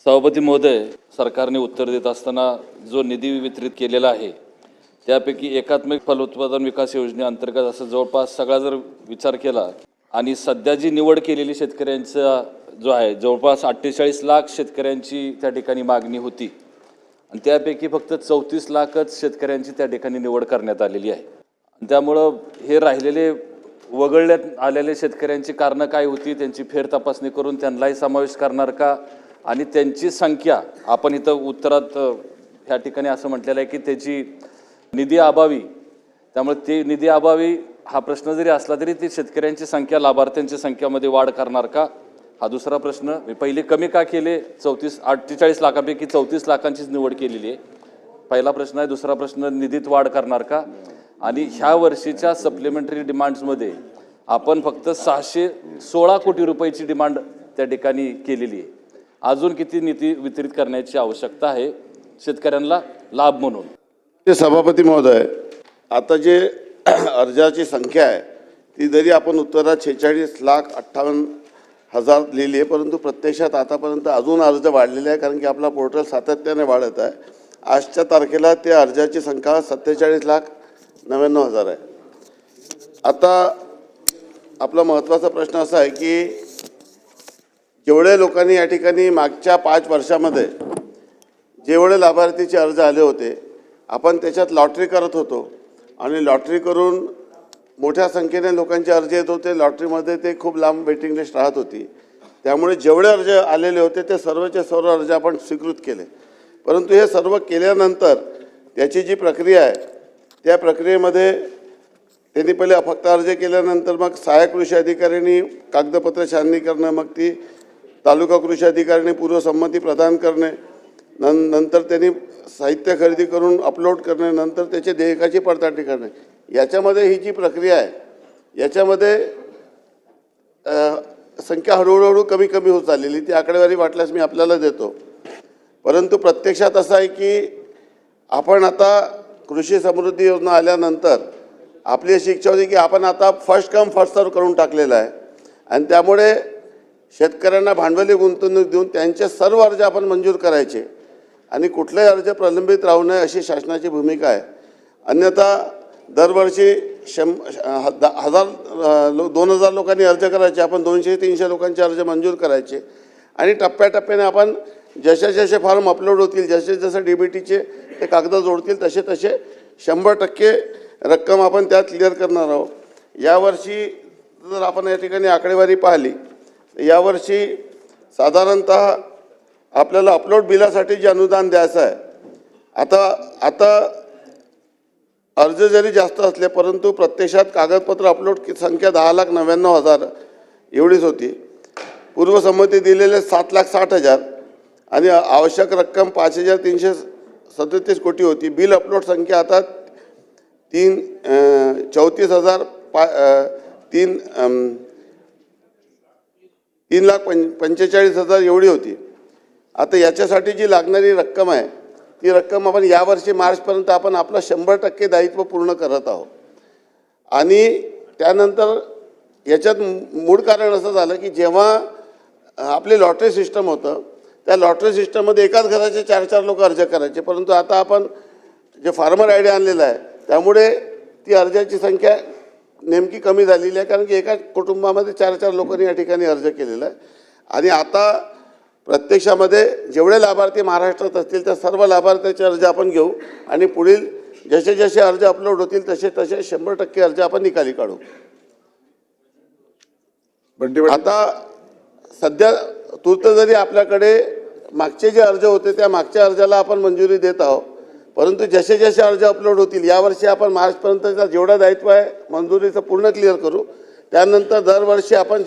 सभापती महोदय, सरकारने उत्तर देत असताना जो निधी वितरित केलेला आहे त्यापैकी एकात्मिक फलोत्पादन विकास योजनेअंतर्गत असं जवळपास सगळा जर विचार केला आणि सध्या जी निवड केलेली शेतकऱ्यांचा जो आहे जवळपास 48 लाख शेतकऱ्यांची त्या ठिकाणी मागणी होती आणि त्यापैकी फक्त 34 लाखच शेतकऱ्यांची त्या ठिकाणी निवड करण्यात आलेली आहे। त्यामुळं हे राहिलेले वगळण्यात आलेले शेतकऱ्यांची कारणं काय होती त्यांची फेर तपासणी करून त्यांनाही समावेश करणार का आणि त्यांची संख्या आपण इथं उत्तरात ह्या ठिकाणी असं म्हटलेलं आहे की त्याची निधी अभावी, त्यामुळे ते निधी अभावी हा प्रश्न जरी असला तरी ती शेतकऱ्यांची संख्या लाभार्थ्यांची संख्यामध्ये वाढ करणार का हा दुसरा प्रश्न। पहिले कमी का केले 48 लाखांपैकी 34 लाखांचीच निवड केलेली आहे पहिला प्रश्न आहे। दुसरा प्रश्न निधीत वाढ करणार का आणि ह्या वर्षीच्या सप्लिमेंटरी डिमांड्समध्ये आपण फक्त 616 कोटी रुपयाची डिमांड त्या ठिकाणी केलेली आहे। अजून किती निधी वितरित करण्याची आवश्यकता आहे शेतकऱ्यांना लाभ म्हणून। ते सभापती महोदय, आता जे अर्जाची संख्या आहे ती जरी आपण उत्तरात 46,58,000 लिहिली आहे परंतु प्रत्यक्षात आतापर्यंत अजून अर्ज वाढलेले आहे कारण की आपला पोर्टल सातत्याने वाढत आहे। आजच्या तारखेला त्या अर्जाची संख्या 47,99,000 आहे। आता आपला महत्त्वाचा प्रश्न असा आहे की जेवढे लोकांनी या ठिकाणी मागच्या 5 वर्षामध्ये जेवढे लाभार्थीचे अर्ज आले होते आपण त्याच्यात लॉटरी करत होतो आणि लॉटरी करून मोठ्या संख्येने लोकांचे अर्ज येत होते। लॉटरीमध्ये ते खूप लांब वेटिंग लिस्ट राहत होती, त्यामुळे जेवढे अर्ज आलेले होते ते सर्वचे सर्व अर्ज आपण स्वीकृत केले। परंतु हे सर्व केल्यानंतर त्याची जी प्रक्रिया आहे त्या प्रक्रियेमध्ये त्यांनी पहिले फक्त अर्ज केल्यानंतर मग सहाय्यक कृषी अधिकाऱ्यांनी कागदपत्र छाननी करणं, मग ती तालुका कृषी अधिकाऱ्यांनी पूर्वसंमती प्रदान करणे, नंतर त्यांनी साहित्य खरेदी करून अपलोड करणे, नंतर त्याचे देयकाची पडताळणी करणे, याच्यामध्ये ही जी प्रक्रिया आहे याच्यामध्ये संख्या हळूहळू कमी होत चाललेली। ती आकडेवारी वाटल्यास मी आपल्याला देतो। परंतु प्रत्यक्षात असं आहे की आपण आता कृषी समृद्धी योजना आल्यानंतर आपली अशी इच्छा होती की आपण आता फर्स्ट कम फर्स्ट सर्व करून टाकलेलं आहे आणि त्यामुळे शेतकऱ्यांना भांडवली गुंतवणूक देऊन त्यांचे सर्व अर्ज आपण मंजूर करायचे आणि कुठलेही अर्ज प्रलंबित राहू नये अशी शासनाची भूमिका आहे। अन्यथा दरवर्षी 2000 लोकांनी अर्ज करायचे, आपण 200-300 लोकांचे अर्ज मंजूर करायचे आणि टप्प्याटप्प्याने आपण जसे फॉर्म अपलोड होतील, जसे DBTचे ते कागद जोडतील तसे 100% रक्कम आपण त्यात क्लिअर करणार आहोत। यावर्षी जर आपण या ठिकाणी आकडेवारी पाहिली यावर्षी साधारणतः आपल्याला अपलोड बिलासाठी जे अनुदान द्यायचं आहे आता अर्ज जरी जास्त असले परंतु प्रत्यक्षात कागदपत्र अपलोड की संख्या 10,99,000 एवढीच होती। पूर्वसंमती दिलेले 7,60,000 आणि आवश्यक रक्कम 5,337 कोटी होती। बिल अपलोड संख्या आता 3,45,000 एवढी होती। आता याच्यासाठी जी लागणारी रक्कम आहे ती रक्कम आपण यावर्षी मार्चपर्यंत आपण आपलं 100% दायित्व पूर्ण करत आहोत। आणि त्यानंतर याच्यात मूळ कारण असं झालं की जेव्हा आपली लॉटरी सिस्टम होतं त्या लॉटरी सिस्टममध्ये एकाच घराचे 4-4 लोक अर्ज करायचे, परंतु आता आपण जे फार्मर आयडी आणलेला आहे त्यामुळे ती अर्जाची संख्या नेमकी कमी झालेली आहे कारण की एका कुटुंबामध्ये 4-4 लोकांनी या ठिकाणी अर्ज केलेला आहे। आणि आता प्रत्यक्षामध्ये जेवढे लाभार्थी महाराष्ट्रात असतील त्या सर्व लाभार्थ्यांचे अर्ज आपण घेऊ आणि पुढील जसे अर्ज अपलोड होतील तसे 100% अर्ज आपण निकाली काढू। आता सध्या तूर्त जरी आपल्याकडे मागचे जे अर्ज होते त्या मागच्या अर्जाला आपण मंजुरी देत आहोत, परंतु जसे अर्ज अपलोड होतील यावर्षी आपण मार्चपर्यंतचा जेवढा दायित्व आहे मंजुरीचं पूर्ण क्लिअर करू। त्यानंतर दरवर्षी आपण